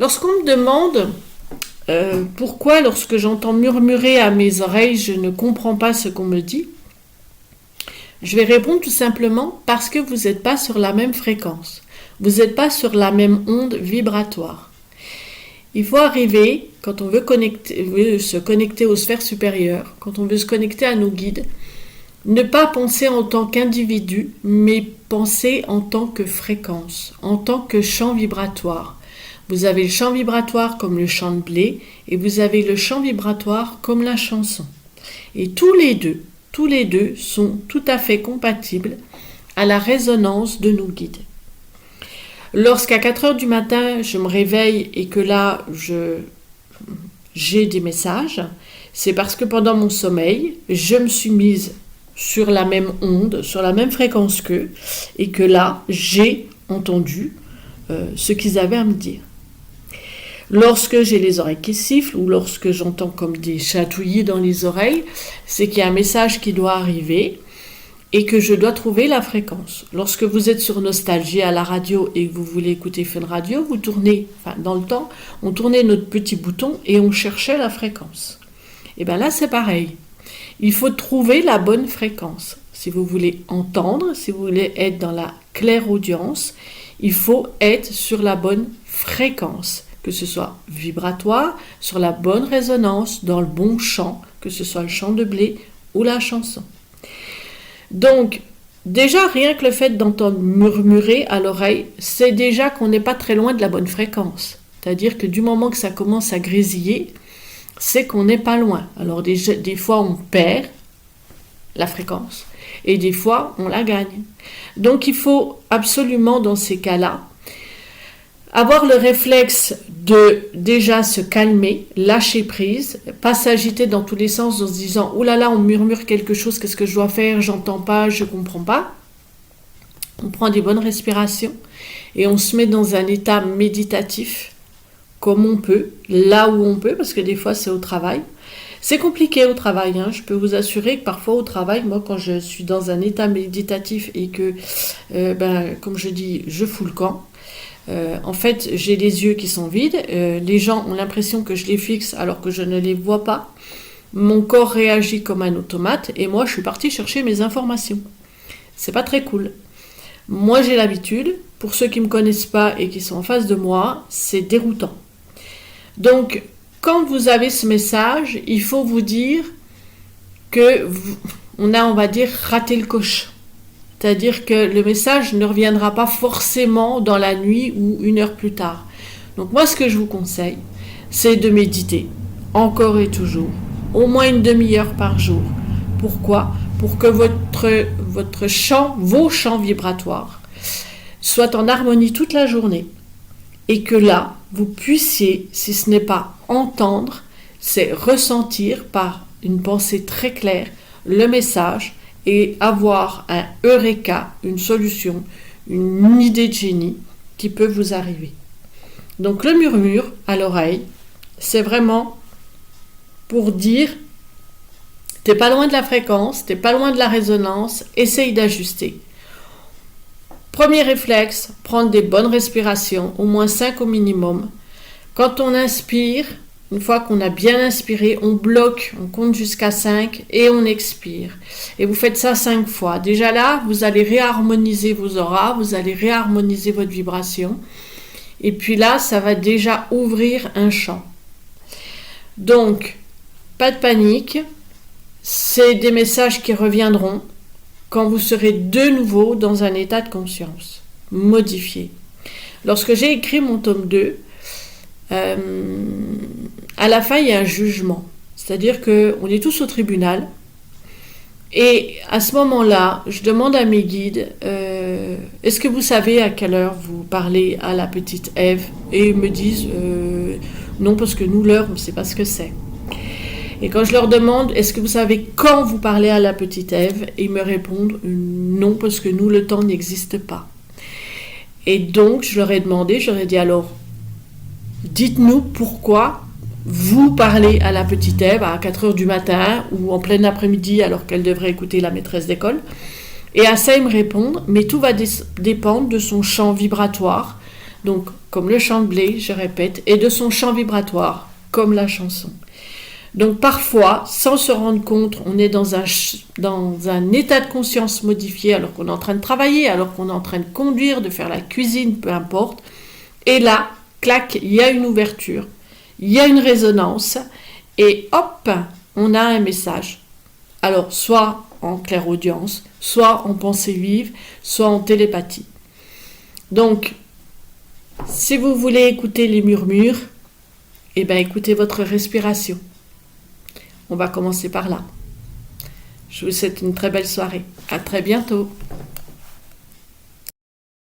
Lorsqu'on me demande pourquoi, lorsque j'entends murmurer à mes oreilles, je ne comprends pas ce qu'on me dit, je vais répondre tout simplement parce que vous n'êtes pas sur la même fréquence. Vous n'êtes pas sur la même onde vibratoire. Il faut arriver, quand on veut se connecter aux sphères supérieures, quand on veut se connecter à nos guides, ne pas penser en tant qu'individu, mais penser en tant que fréquence, en tant que champ vibratoire. Vous avez le champ vibratoire comme le champ de blé, et vous avez le champ vibratoire comme la chanson. Et tous les deux sont tout à fait compatibles à la résonance de nos guides. Lorsqu'à 4 heures du matin, je me réveille et que là, j'ai des messages, c'est parce que pendant mon sommeil, je me suis mise sur la même onde, sur la même fréquence qu'eux, et que là, j'ai entendu ce qu'ils avaient à me dire. Lorsque j'ai les oreilles qui sifflent ou lorsque j'entends comme des chatouillis dans les oreilles, c'est qu'il y a un message qui doit arriver et que je dois trouver la fréquence. Lorsque vous êtes sur Nostalgie à la radio et que vous voulez écouter Fun Radio, vous tournez, dans le temps, on tournait notre petit bouton et on cherchait la fréquence. Et bien là, c'est pareil. Il faut trouver la bonne fréquence. Si vous voulez entendre, si vous voulez être dans la clairaudience, il faut être sur la bonne fréquence, que ce soit vibratoire, sur la bonne résonance, dans le bon chant, que ce soit le chant de blé ou la chanson. Donc, déjà, rien que le fait d'entendre murmurer à l'oreille, c'est déjà qu'on n'est pas très loin de la bonne fréquence. C'est-à-dire que du moment que ça commence à grésiller, c'est qu'on n'est pas loin. Alors, des fois, on perd la fréquence et des fois, on la gagne. Donc, il faut absolument, dans ces cas-là, avoir le réflexe de déjà se calmer, lâcher prise, pas s'agiter dans tous les sens en se disant « Oh là là, on murmure quelque chose, qu'est-ce que je dois faire? J'entends pas, je comprends pas. » On prend des bonnes respirations et on se met dans un état méditatif comme on peut, là où on peut, parce que des fois c'est au travail. C'est compliqué au travail, je peux vous assurer que parfois au travail, moi quand je suis dans un état méditatif et que, comme je dis, je fous le camp, en fait, j'ai les yeux qui sont vides, les gens ont l'impression que je les fixe alors que je ne les vois pas. Mon corps réagit comme un automate et moi, je suis partie chercher mes informations. C'est pas très cool. Moi, j'ai l'habitude. Pour ceux qui ne me connaissent pas et qui sont en face de moi, c'est déroutant. Donc, quand vous avez ce message, il faut vous dire que on a, on va dire, raté le coche. C'est-à-dire que le message ne reviendra pas forcément dans la nuit ou 1 heure plus tard. Donc moi, ce que je vous conseille, c'est de méditer, encore et toujours, au moins une demi-heure par jour. Pourquoi? Pour que votre champ, vos champs vibratoires, soient en harmonie toute la journée. Et que là, vous puissiez, si ce n'est pas entendre, c'est ressentir par une pensée très claire le message, et avoir un eureka, une solution, une idée de génie qui peut vous arriver. Donc le murmure à l'oreille, c'est vraiment pour dire t'es pas loin de la fréquence, t'es pas loin de la résonance, essaye d'ajuster. Premier réflexe, prendre des bonnes respirations, au moins 5 au minimum. Quand on inspire, une fois qu'on a bien inspiré, on bloque, on compte jusqu'à 5 et on expire. Et vous faites ça 5 fois. Déjà là, vous allez réharmoniser vos auras, vous allez réharmoniser votre vibration. Et puis là, ça va déjà ouvrir un champ. Donc, pas de panique. C'est des messages qui reviendront quand vous serez de nouveau dans un état de conscience modifié. Lorsque j'ai écrit mon tome 2, à la fin, il y a un jugement. C'est-à-dire qu'on est tous au tribunal. Et à ce moment-là, je demande à mes guides, est-ce que vous savez à quelle heure vous parlez à la petite Ève? Et ils me disent, non, parce que nous, l'heure, on ne sait pas ce que c'est. Et quand je leur demande, est-ce que vous savez quand vous parlez à la petite Ève? Ils me répondent, non, parce que nous, le temps n'existe pas. Et donc, je leur ai demandé, je leur ai dit, alors, dites-nous pourquoi vous parlez à la petite Ève à 4 heures du matin ou en plein après-midi alors qu'elle devrait écouter la maîtresse d'école. Et à ça, ils me répondent, mais tout va dépendre de son champ vibratoire, Donc, comme le chant de blé, je répète, et de son chant vibratoire, comme la chanson. Donc parfois, sans se rendre compte, on est dans un état de conscience modifié alors qu'on est en train de travailler, alors qu'on est en train de conduire, de faire la cuisine, peu importe. Et là, clac, il y a une ouverture, il y a une résonance et hop, on a un message. Alors soit en clairaudience, soit en pensée vive, soit en télépathie. Donc, si vous voulez écouter les murmures, eh bien écoutez votre respiration. On va commencer par là. Je vous souhaite une très belle soirée. À très bientôt.